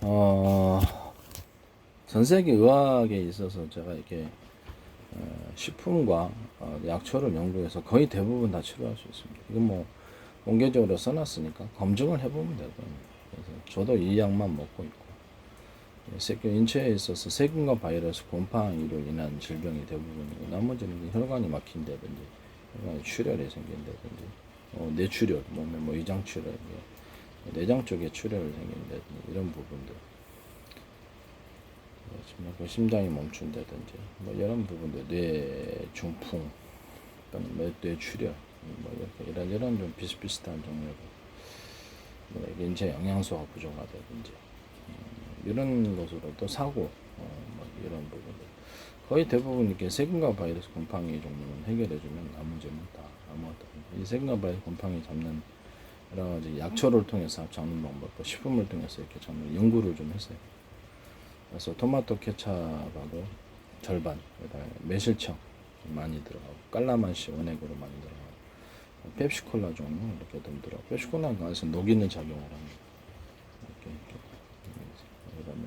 어, 전 세계 의학에 있어서 제가 이렇게 식품과 약초를 연구해서 거의 대부분 다 치료할 수 있습니다. 이건 뭐 공개적으로 써놨으니까 검증을 해보면 되거든요. 그래서 저도 이 약만 먹고 있고, 인체에 있어서 세균과 바이러스, 곰팡이로 인한 질병이 대부분이고, 나머지는 혈관이 막힌다든지 혈관에 출혈이 생긴다든지 뇌출혈, 몸에 뭐 위장출혈, 내장 쪽에 출혈이 생긴다든지 이런 부분들, 그 심장이 멈춘다든지 뭐 이런 부분들, 뇌 중풍 또는 뇌출혈, 뭐 이렇게 이런 좀 비슷비슷한 종류로 뭐 인체 영양소가 부족하다든지 이런 것으로 또 사고 뭐 이런 부분들 거의 대부분 이렇게 세균과 바이러스, 곰팡이 종류는 해결해주면 나머지는 다 아무것도 없습니다. 이 세균과 바이러스, 곰팡이 잡는 여러 가지 약초를 통해서 잡는 방법, 또 식품을 통해서 이렇게 잡는 연구를 좀 했어요. 그래서 토마토 케찹하고 절반, 그다음에 매실청 많이 들어가고, 깔라만시 원액으로 많이 들어가고, 펩시콜라 종류 이렇게 좀 들어가고, 펩시콜라가 안에서 녹이는 작용을 합니다. 이렇게. 그다음에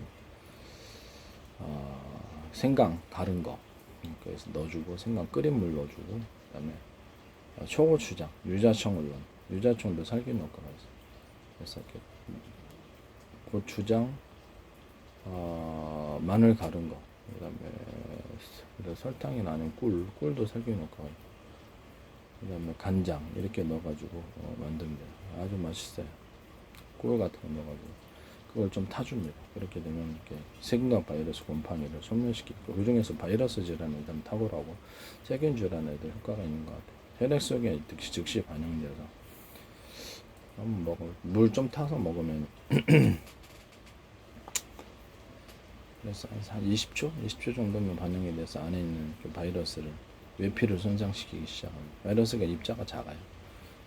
생강 가른 거 그래서 넣어주고, 생강 끓인 물 넣어주고, 그다음에 초고추장, 유자청을 넣은, 유자청도 살균 효과가 있어요. 그래서 이렇게 고추장, 마늘 가른 거, 그다음에 설탕이나 아니면 꿀도 살균 효과가 있고, 그다음에 간장 이렇게 넣어가지고 만들면 아주 맛있어요. 꿀 같은 거 넣어가지고 그걸 좀 타줍니다. 그렇게 되면 이렇게 세균과 바이러스, 곰팡이를 소멸시키고, 그 중에서 바이러스 질환 애들은 탁월하고 세균 질환 애들 효과가 있는 것 같아요. 혈액 속에 즉시 반영돼서 한번 물 좀 타서 먹으면 그래서 한 20초 정도면 반영이 돼서 안에 있는 그 바이러스를, 외피를 손상시키기 시작합니다. 바이러스가 입자가 작아요.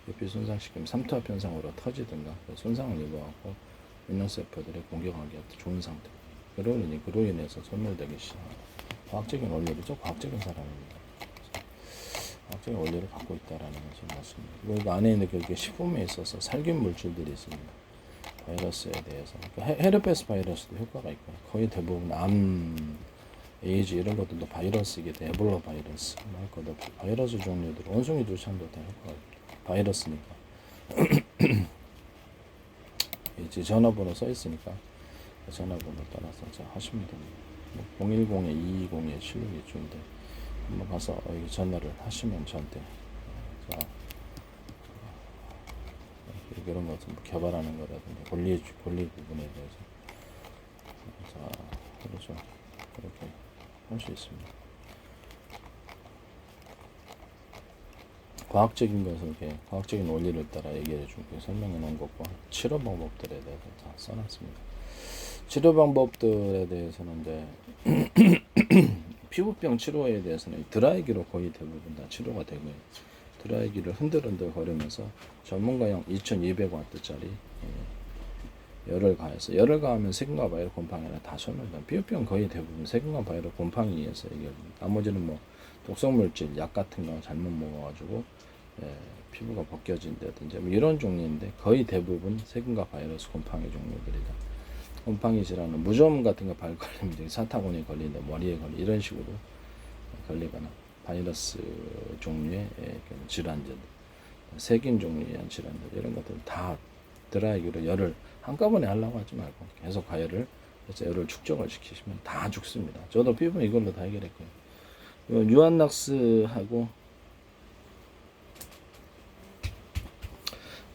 외피 손상시키면 삼투압 현상으로 터지든가 손상을 입어갖고 면역세포들이 공격하기 좋은 상태. 그로 인해서 소멸되기 시작합니다. 과학적인 원리죠. 과학적인 사람입니다. 과학적인 원리를 갖고 있다라는 것이 맞습니다. 그리고 안에 있는 그 식품에 있어서 살균 물질들이 있습니다. 바이러스에 대해서 헤르페스 바이러스도 효과가 있고, 거의 대부분 암, 에이즈 이런 것들도 바이러스이기 때문에 에볼라 바이러스 말 것도 바이러스 종류들, 원숭이 두창도 다 효과가 있고, 바이러스니까. 이제 전화번호 써 있으니까 전화번호 따라서 하시면 됩니다. 010-220-7627인데 한번 가서 전화를 하시면 저한테 이런 것을 개발하는 거라든지 권리 부분에 대해서 그렇죠. 그렇게 할 수 있습니다. 과학적인 것을 이렇게 과학적인 원리를 따라 얘기해 주고 설명해 놓은 것과 치료 방법들에 대해서 다 써놨습니다. 치료 방법들에 대해서는 이제 피부병 치료에 대해서는 드라이기로 거의 대부분 다 치료가 되고요. 드라이기를 흔들흔들 거리면서 전문가용 2200W짜리 열을 가해서, 열을 가하면 세균과 바이러스, 곰팡이나 다 소멸됩니다. 피부병 거의 대부분 세균과 바이러스, 곰팡이에 의해서 해결됩니다. 나머지는 뭐 독성물질, 약 같은 거 잘못 먹어가지고 피부가 벗겨진다든지 뭐 이런 종류인데, 거의 대부분 세균과 바이러스, 곰팡이 종류들이다. 곰팡이 질환은 무좀 같은 거 걸리면 사타구니 걸린다, 머리에 걸리 이런 식으로 걸리거나, 바이러스 종류의 질환들, 세균 종류의 질환들 이런 것들 다 드라이기로 열을 한꺼번에 하려고 하지 말고 계속 가열을 해서 열을 축적을 시키시면 다 죽습니다. 저도 피부 이걸로 다 해결했고요.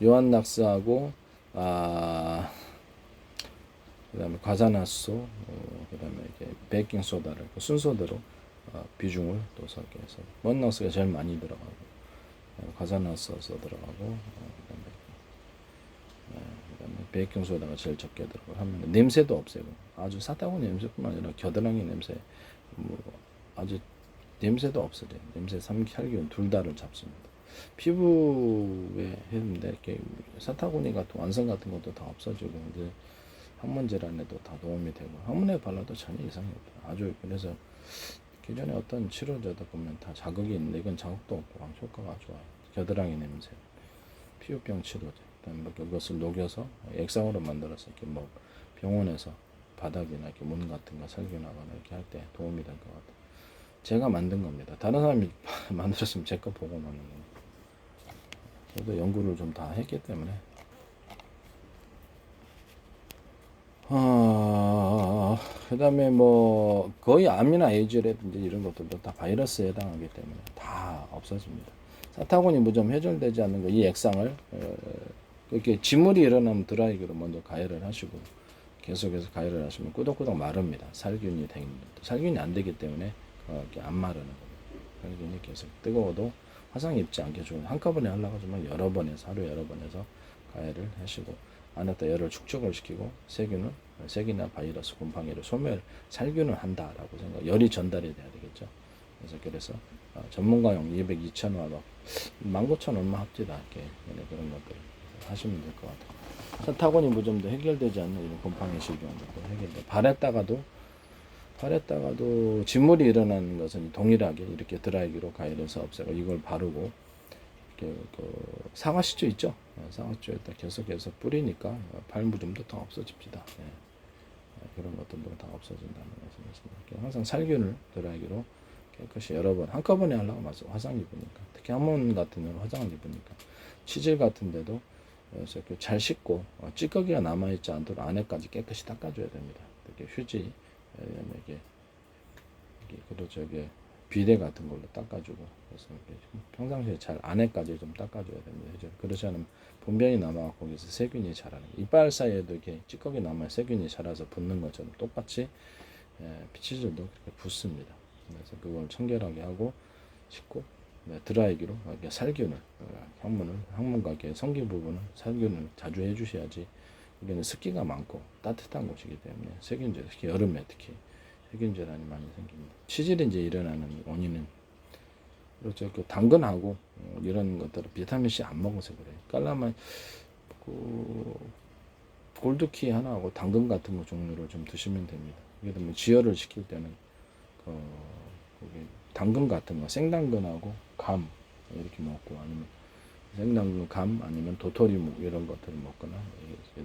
유한낙스하고 그다음에 과산화수, 그다음에 이렇게 베이킹 소다를 순서대로 비중을 또 설계해서, 원낙스가 제일 많이 들어가고, 과산화수가 들어가고, 그다음에 베이킹 소다가 제일 적게 들어가고 하면 냄새도 없애고, 아주 사타구니 냄새뿐만 아니라 겨드랑이 냄새, 뭐 아주 냄새도 없어져요. 냄새, 살균 둘 다를 잡습니다. 피부에 했는데 이렇게 사타구니 같은 완성 같은 것도 다 없어지고, 이제 항문 질환에도 다 도움이 되고, 항문에 발라도 전혀 이상이 없어요. 아주, 그래서 기존에 어떤 치료제도 보면 다 자극이 있는데 이건 자극도 없고 효과가 좋아요. 겨드랑이 냄새, 피부병 치료제, 그다음에 그것을 녹여서 액상으로 만들어서 이렇게 뭐 병원에서 바닥이나 이렇게 문 같은 거 살균하거나 이렇게 할 때 도움이 될 것 같아요. 제가 만든 겁니다. 다른 사람이 만들었으면 제 거 보고 만든 겁니다. 저도 연구를 좀 다 했기 때문에. 그 다음에 뭐 거의 암이나 에이즈라든지 이런 것들도 다 바이러스에 해당하기 때문에 다 없어집니다. 사타구니 무좀 해결되지 않는 거, 이 액상을 이렇게 지물이 일어나면 드라이기로 먼저 가열을 하시고 계속해서 가열을 하시면 꾸덕꾸덕 마릅니다. 살균이 되는 것도. 살균이 안 되기 때문에 이렇게 안 마르는 겁니다. 살균이 계속 뜨거워도 화상 입지 않게 좋은, 한꺼번에 하려고 하지만 여러 번에서, 하루 여러 번에서 가열을 하시고 안에다 열을 축적을 시키고 세균을, 세균이나 바이러스, 곰팡이를 소멸, 살균을 한다라고 생각. 열이 전달이 돼야 되겠죠. 그래서 전문가용 200, 2000와 막 19,000 얼마 합디다. 이렇게 그런 것들 하시면 될 것 같아요. 사타구니 무좀도 해결되지 않는 이런 곰팡이 실종 것도 해결돼. 발했다가도 진물이 일어나는 것은 동일하게 이렇게 드라이기로 가열해서 없애고 이걸 바르고 이렇게 그 사과시추 있죠? 사과시추에다 계속해서 뿌리니까 발무좀도 다 없어집니다. 그런 것들도 다 없어진다는 것입니다. 항상 살균을 드라이기로 깨끗이 여러 번 한꺼번에 하려고 맞아. 화상 입으니까 특히 항문 같은 경우는 화상을 입으니까 치질 같은 데도 그래서 잘 씻고 찌꺼기가 남아있지 않도록 안에까지 깨끗이 닦아줘야 됩니다. 이렇게 휴지 이게 그렇죠. 이게 비데 같은 걸로 닦아주고 그래서 평상시에 잘 안에까지 좀 닦아줘야 됩니다. 그렇지 않으면 분변이 남아 거기서 세균이 자라는 이빨 사이에도 이렇게 찌꺼기 남아 세균이 자라서 붙는 것처럼 똑같이 치질도 그렇게 붙습니다. 그래서 그걸 청결하게 하고 씻고 드라이기로 이렇게 살균을 항문과 이렇게 성기 부분은 살균을 자주 해주셔야지. 여기는 습기가 많고 따뜻한 곳이기 때문에 세균제, 특히 여름에 특히 세균질환이 많이 생깁니다. 치질이 이제 일어나는 원인은 그렇죠. 그 당근하고 이런 것들은 비타민 C 안 먹어서 그래요. 깔라만 골드키 하나하고 당근 같은 거 종류를 좀 드시면 됩니다. 이게 뭐 지혈을 시킬 때는 당근 같은 거, 생당근하고 감 이렇게 먹고 아니면 생당근, 감 아니면 도토리묵 이런 것들을 먹거나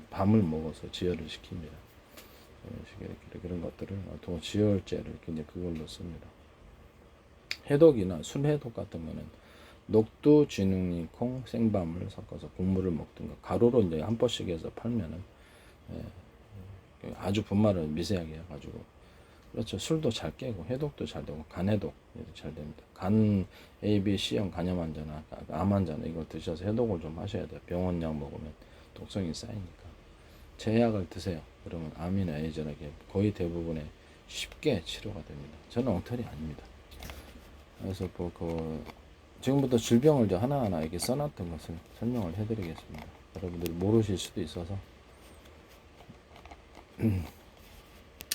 밤을 먹어서 지혈을 시킵니다. 그런 것들을 지혈제를 이제 그걸로 씁니다. 해독이나 순해독 같은 거는 녹두, 쥐능이, 콩, 생밤을 섞어서 국물을 먹든가 가루로 이제 한 포씩 해서 팔면은 아주 분말을 미세하게 해가지고 그렇죠. 술도 잘 깨고 해독도 잘 되고 간해독 잘 됩니다. 간 A, B, C형 간염 환자나 암 환자는 이거 드셔서 해독을 좀 하셔야 돼요. 병원 약 먹으면 독성이 쌓이니까 제약을 드세요. 그러면 암이나 에이즈라게 거의 대부분에 쉽게 치료가 됩니다. 저는 엉터리 아닙니다. 그래서 지금부터 질병을 이제 하나하나 이렇게 써놨던 것을 설명을 해드리겠습니다. 여러분들이 모르실 수도 있어서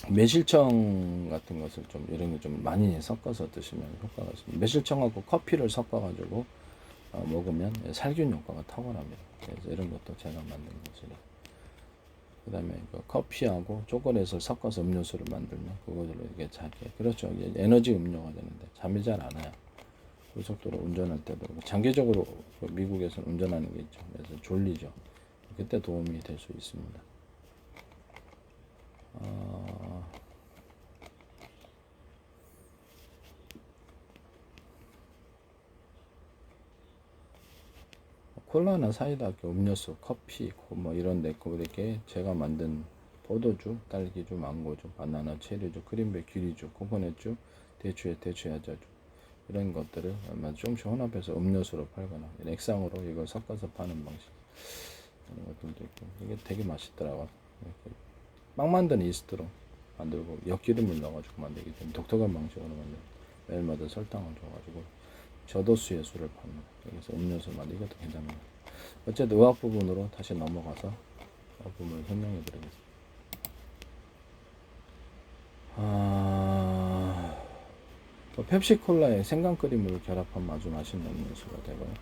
매실청 같은 것을 좀 이런 거 좀 많이 섞어서 드시면 효과가 있습니다. 매실청하고 커피를 섞어가지고 먹으면 살균 효과가 탁월합니다. 그래서 이런 것도 제가 만든 것이라. 그 다음에 커피하고 초콜릿을 섞어서 음료수를 만들면 그거들로 이게 작게 그렇죠. 이게 에너지 음료가 되는데 잠이 잘 안 와요. 고속도로 운전할 때도 장기적으로 미국에서는 운전하는 게 있죠. 그래서 졸리죠. 그때 도움이 될 수 있습니다. 콜라나 사이다, 음료수, 커피, 뭐 이런 데 이렇게 제가 만든 포도주, 딸기주, 망고주, 바나나, 체리주, 크림베, 귤이주, 코코넛주, 대추야자주 이런 것들을 조금씩 혼합해서 음료수로 팔거나 액상으로 이걸 섞어서 파는 방식 이런 것들도 있고 이게 되게 맛있더라고요. 빵 만든 이스트로 만들고 엿기름을 넣어가지고 만들기 때문에 독특한 방식으로 만든 매일마다 설탕을 줘가지고 저도수의 술을 팝니다. 여기서 음료수 만들 이것도 괜찮아요. 어쨌든 의학 부분으로 다시 넘어가서 의학 부분을 설명해 드리겠습니다. 펩시콜라에 생강크림을 결합하면 아주 맛있는 음료수가 되고요.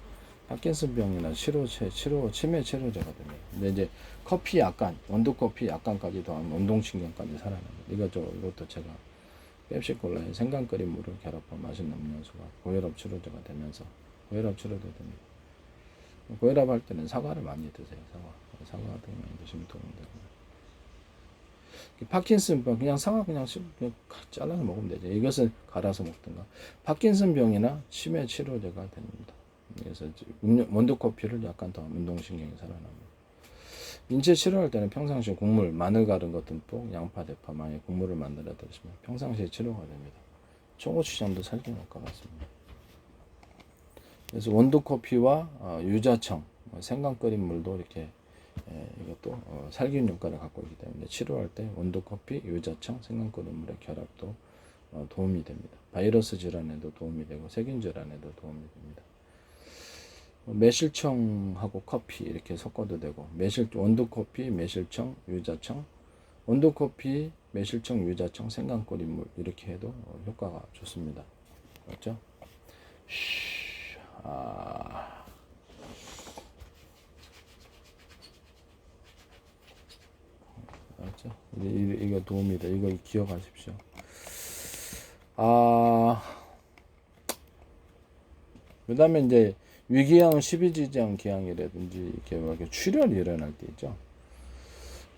파킨슨병이나 치매 치료제가 됩니다. 근데 이제 커피 약간, 원두커피 약간까지 더하면 운동신경까지 살아납니다. 이것도 제가 펩시콜라에 생강크림물을 결합한 맛있는 음료수가 고혈압 치료제가 되면서 고혈압 치료도 됩니다. 고혈압 할 때는 사과를 많이 드세요. 사과 같은 거 많이 드시면 도움이 됩니다. 파킨슨병 그냥 상하 그냥 잘라서 먹으면 되죠. 이것은 갈아서 먹든가. 파킨슨병이나 치매 치료제가 됩니다. 그래서 원두 커피를 약간 더 운동신경이 살아납니다. 인체 치료할 때는 평상시에 국물, 마늘 갈은 것 듬뿍, 양파, 대파, 마늘 국물을 만들어 드시면 평상시에 치료가 됩니다. 초고추장도 살균 효과가 있습니다. 그래서 원두 커피와 유자청, 생강 끓인 물도 이렇게 이것도 살균 효과를 갖고 있기 때문에 치료할 때 원두 커피, 유자청, 생강 끓인 물의 결합도 도움이 됩니다. 바이러스 질환에도 도움이 되고 세균 질환에도 도움이 됩니다. 매실청하고 커피 이렇게 섞어도 되고 원두 커피, 매실청, 유자청, 원두 커피, 매실청, 유자청, 생강 끓인 물 이렇게 해도 효과가 좋습니다. 맞죠? 알았죠? 이거 도움이 돼. 이거 기억하십시오. 그 다음에 이제 위궤양, 십이지장 기양이라든지 이렇게 뭐 출혈이 일어날 때 있죠.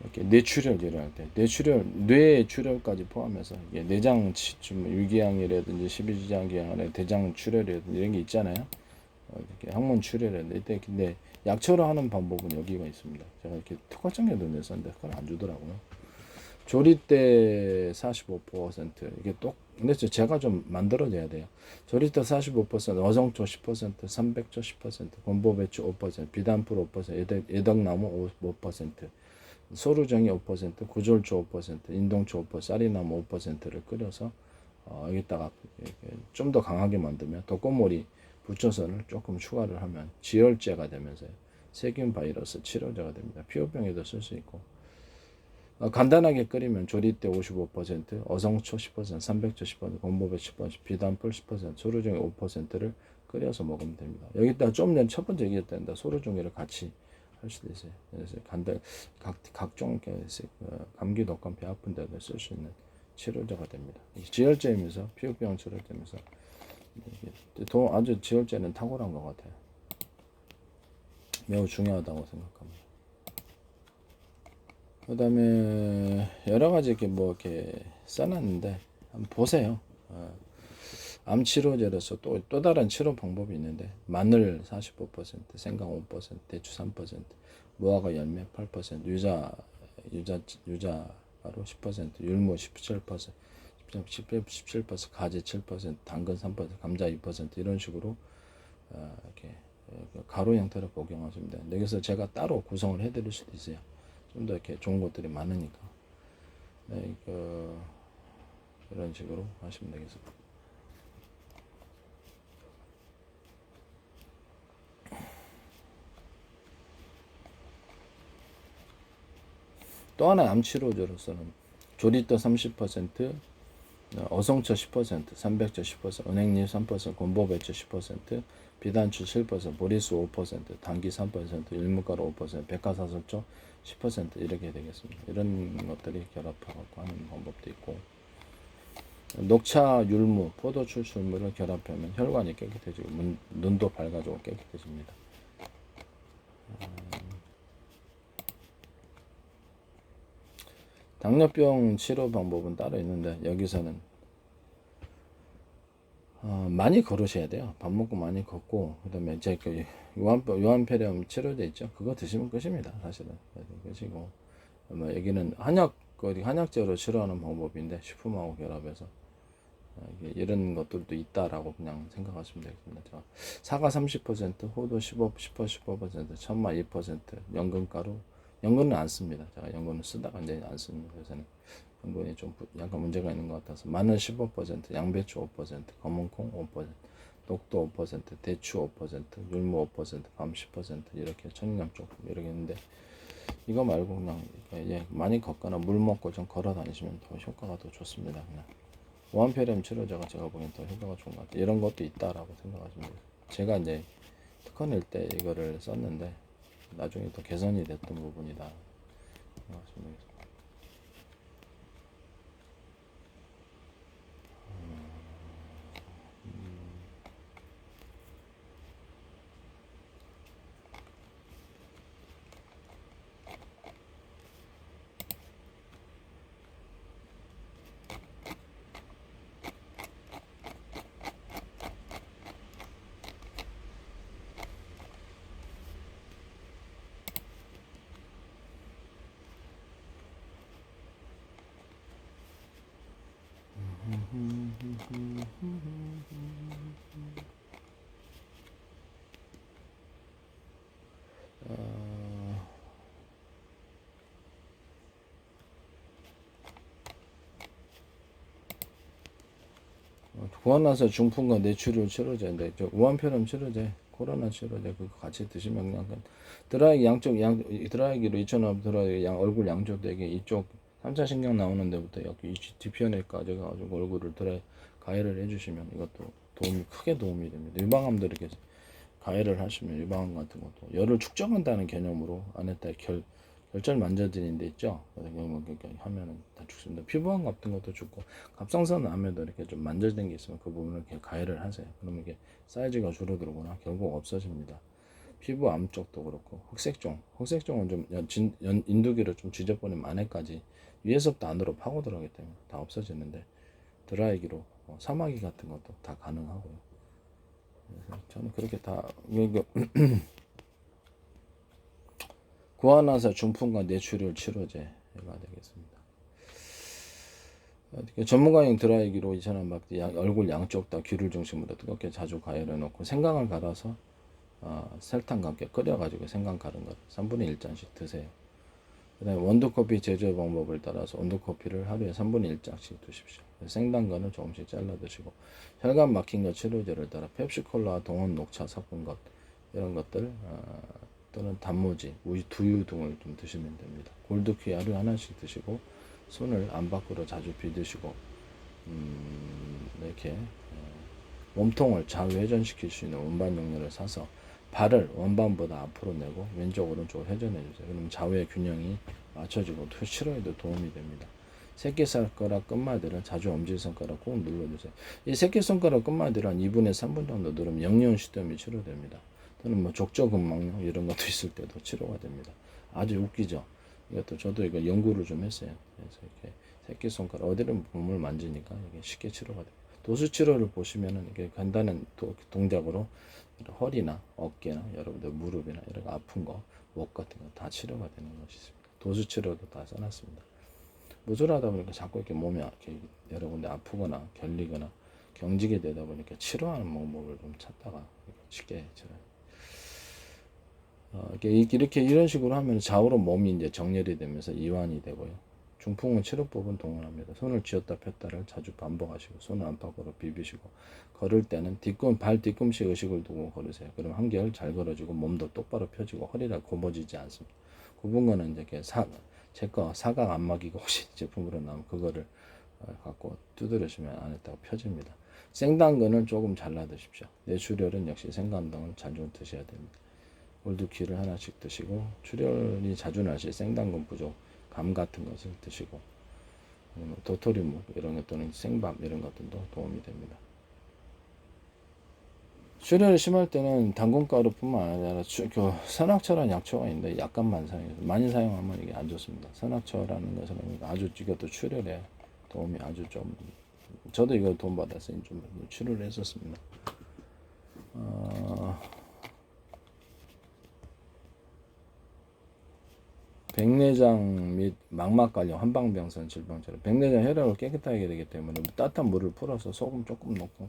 이렇게 뇌출혈 일어날 때, 뇌 출혈까지 포함해서 이게 내장 위궤양이라든지 십이지장 기양, 대장 출혈이라든지 이런 게 있잖아요. 이렇게 항문 출혈인데 이때 근데 약초로 하는 방법은 여기가 있습니다. 제가 이렇게 특허증에도 냈었는데 그걸 안 주더라고요. 조리대 45% 이게 근데 제가 좀 만들어줘야 돼요. 조리대 45%, 어성초 10%, 삼백초 10%, 곤보배추 5%, 비단풀 5%, 애덕나무 5%, 소루정이 5%, 구졸초 5%, 인동초 5%, 쌀이나무 5%를 끓여서 여기다가 좀 더 강하게 만들면 독고물이 부초선을 조금 추가를 하면 지혈제가 되면서 세균 바이러스 치료제가 됩니다. 피부병에도 쓸 수 있고 간단하게 끓이면 조리대 55%, 어성초 10%, 삼백초 10%, 곤보배 10%, 비단풀 10%, 소루종이 5%를 끓여서 먹으면 됩니다. 여기다 좀 전 첫 번째 얘기했던 소루종이를 같이 할 수도 있어요. 그래서 각종 감기, 독감, 배 아픈 데도 쓸 수 있는 치료제가 됩니다. 지혈제이면서 피부병 치료제면서 아주 지혈제는 탁월한 것 같아요. 매우 중요하다고 생각합니다. 그 다음에 여러 가지 이렇게 써놨는데 한번 보세요. 암 치료제로서 또 다른 치료 방법이 있는데 마늘 45%, 생강 5%, 대추 3%, 무화과 열매 8%, 유자가루 10%, 율무 17%, 17%, 가지 7%, 당근 3%, 감자 2% 이런 식으로 이렇게 가루 형태로 복용하시면 돼요. 여기서 제가 따로 구성을 해드릴 수도 있어요. 좀 더 이렇게 좋은 것들이 많으니까. 네, 이런 식으로 하시면 되겠습니다. 또 하나 암치료제로서는 조리떡 30%, 어성초 10%, 삼백초 10%, 은행잎 3%, 곤보배추 10%, 비단추 7%, 보리수 5%, 당귀 3%, 일무가루 5%, 백화사설초 10% 이렇게 되겠습니다. 이런 것들이 결합하고 하는 방법도 있고 녹차, 율무, 포도 추출물을 결합하면 혈관이 깨끗해지고 눈도 밝아지고 깨끗해집니다. 당뇨병 치료 방법은 따로 있는데 여기서는 많이 걸으셔야 돼요. 밥 먹고 많이 걷고 그다음에 제 유한폐렴 치료제 있죠. 그거 드시면 끝입니다. 사실은 끝이고 여기는 한약재로 치료하는 방법인데 식품하고 결합해서 이런 것들도 있다라고 그냥 생각하시면 되겠습니다. 사과 30%, 호두 15%, 천마 2%, 연근은 안 씁니다. 제가 연근을 쓰다가 이제 안 씁니다. 그래서는 연근이 좀 약간 문제가 있는 것 같아서 마늘 15%, 양배추 5%, 검은콩 5%, 녹도 5%, 대추 5%, 율무 5%, 밤 10% 이렇게 천일염 조금 이렇게 있는데 이거 말고 그냥 많이 걷거나 물 먹고 좀 걸어 다니시면 더 효과가 더 좋습니다. 그냥 무한폐렴 치료제가 제가 보기엔 더 효과가 좋은 것 같아요. 이런 것도 있다라고 생각하시면 돼요. 제가 이제 특허 낼 때 이거를 썼는데 나중에 또 개선이 됐던 부분이다 생각하시면 되겠습니다. 구안나서 중풍과 뇌출혈 치료제인데 우한폐렴 치료제, 코로나 치료제 그거 같이 드시면 그냥 드라이기 양쪽 드라이기로 2,000원 드라이기 얼굴 양쪽 되게 이쪽 3차 신경 나오는 데부터 여기 뒤편에까지 가지고 얼굴을 가해를 해주시면 이것도 크게 도움이 됩니다. 유방암도 이렇게 가해를 하시면 유방암 같은 것도 열을 축적한다는 개념으로 안에다 결절 만져드리는 데 있죠. 그러니까 하면은 다 죽습니다. 피부암 같은 것도 죽고 갑상선 암에도 이렇게 좀 만져진 게 있으면 그 부분을 이렇게 가해를 하세요. 그러면 이게 사이즈가 줄어들거나 결국 없어집니다. 피부암 쪽도 그렇고 흑색종은 좀 인두기로 좀 지져버리면 안에까지 위에서부터 안으로 파고들어가기 때문에 다 없어지는데 드라이기로 사마귀 같은 것도 다 가능하고요. 그래서 저는 그렇게 다 구안화사 중풍과 뇌출혈 치료제가 되겠습니다. 전문가용 드라이기로 2,000원 받기 얼굴 양쪽 다 귀를 중심으로 뜨겁게 자주 가열해 놓고 생강을 갈아서 설탕과 함께 끓여가지고 생강 갈은 것 3분의 1잔씩 드세요. 그 다음에 원두커피 제조 방법을 따라서 원두커피를 하루에 3분의 1잔씩 드십시오. 생당근을 조금씩 잘라 드시고 혈관 막힌 것 치료제를 따라 펩시콜라, 동원 녹차 섞은 것 이런 것들 또는 단무지, 두유 등을 좀 드시면 됩니다. 골드키 하루에 하나씩 드시고 손을 안 밖으로 자주 비드시고 이렇게 몸통을 좌회전시킬 수 있는 원반 용료를 사서 발을 원반보다 앞으로 내고 왼쪽 오른쪽으로 회전해 주세요. 그러면 좌우의 균형이 맞춰지고 치료에도 도움이 됩니다. 새끼손가락 끝마디를 자주 엄지손가락 꼭 눌러주세요. 이 새끼손가락 끝마디를 한 2분에서 3분 정도 누르면 역류형 시스템이 치료됩니다. 또는 뭐 족저근막염 이런 것도 있을 때도 치료가 됩니다. 아주 웃기죠. 이것도 저도 이거 연구를 좀 했어요. 그래서 이렇게 새끼손가락 어디를 몸을 만지니까 이게 쉽게 치료가 됩니다. 도수 치료를 보시면은 이게 간단한 동작으로 허리나 어깨나 여러분들 무릎이나 이런 아픈 거, 목 같은 거 다 치료가 되는 것이 있습니다. 도수 치료도 다 써놨습니다. 무술하다 보니까 자꾸 이렇게 몸이 이렇게 여러 군데 아프거나 결리거나 경직이 되다 보니까 치료하는 방법을 좀 찾다가 쉽게 이렇게 이런 식으로 하면 좌우로 몸이 이제 정렬이 되면서 이완이 되고요. 중풍은 치료법은 동일합니다. 손을 쥐었다 폈다를 자주 반복하시고 손을 안팎으로 비비시고 걸을 때는 발 뒤꿈치에 의식을 두고 걸으세요. 그럼 한결 잘 걸어지고 몸도 똑바로 펴지고 허리가 굽어지지 않습니다. 굽은 거는 이제 제거 사각 안마기가 혹시 제품으로 나오면 그거를 갖고 두드려주면 안에다가 펴집니다. 생당근을 조금 잘라 드십시오. 뇌출혈은 역시 생강당을 자주 드셔야 됩니다. 골드키를 하나씩 드시고 출혈이 자주 나실 생당근 부족 감 같은 것을 드시고 도토리묵 이런 것 또는 생밥 이런 것들도 도움이 됩니다. 출혈이 심할 때는 당근가루뿐만 아니라 선악초라는 약초가 있는데 약간만 사용해서 많이 사용하면 이게 안 좋습니다. 선악초라는 것은 아주 이것도 출혈에 도움이 아주 좀 저도 이거 돈 받아서 좀 치료를 했었습니다. 백내장 및 망막관련 한방병선 질병처럼 백내장 혈액을 깨끗하게 하게 되기 때문에 따뜻한 물을 풀어서 소금 조금 넣고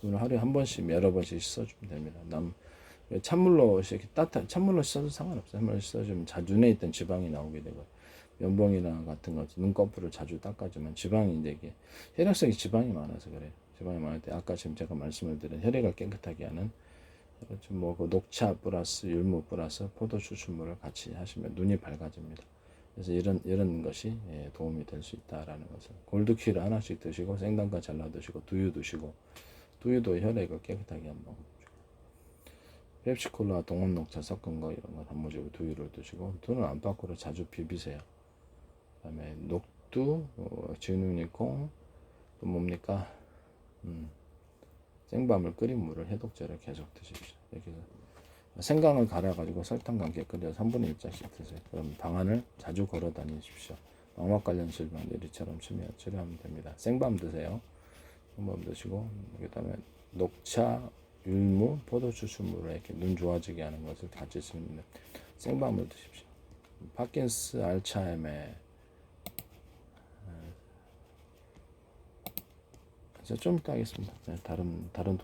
눈을 하루에 한 번씩 여러 번씩 씻어주면 됩니다. 찬물로 이렇게 따뜻한 찬물로 씻어도 상관없어요. 찬물로 씻어주면 눈에 있던 지방이 나오게 되고 면봉이나 같은 거 눈꺼풀을 자주 닦아주면 지방이 이제 이게 혈액성이 지방이 많아서 그래요. 지방이 많을 때 아까 지금 제가 말씀을 드린 혈액을 깨끗하게 하는 그 녹차 플러스 율무 플러스 포도 추출물을 같이 하시면 눈이 밝아집니다. 그래서 이런 것이 도움이 될 수 있다라는 것을 골드키를 하나씩 드시고 생당근 잘라 드시고 두유 드시고 두유도 혈액을 깨끗하게 한번 펩시콜라 동원 녹차 섞은 거 이런 거 단무지고 두유를 드시고 눈을 안팎으로 자주 비비세요. 그다음에 녹두, 진우니콩 또 뭡니까? 생밤을 끓인 물을 해독제를 계속 드십시오. 이렇게 생강을 갈아가지고 설탕과 함께 끓여 3분의 1잔씩 드세요. 그럼 방안을 자주 걸어 다니십시오. 망막 관련 질병 내리처럼 치료하면 됩니다. 생밤 드세요. 생밤 드시고 그 다음에 녹차, 율무, 포도 추출물을 이렇게 눈 좋아지게 하는 것을 같이 쓰는 생밤을 드십시오. 파킨스, 알츠하이머 이제 좀 이따 하겠습니다. 네, 다른 동영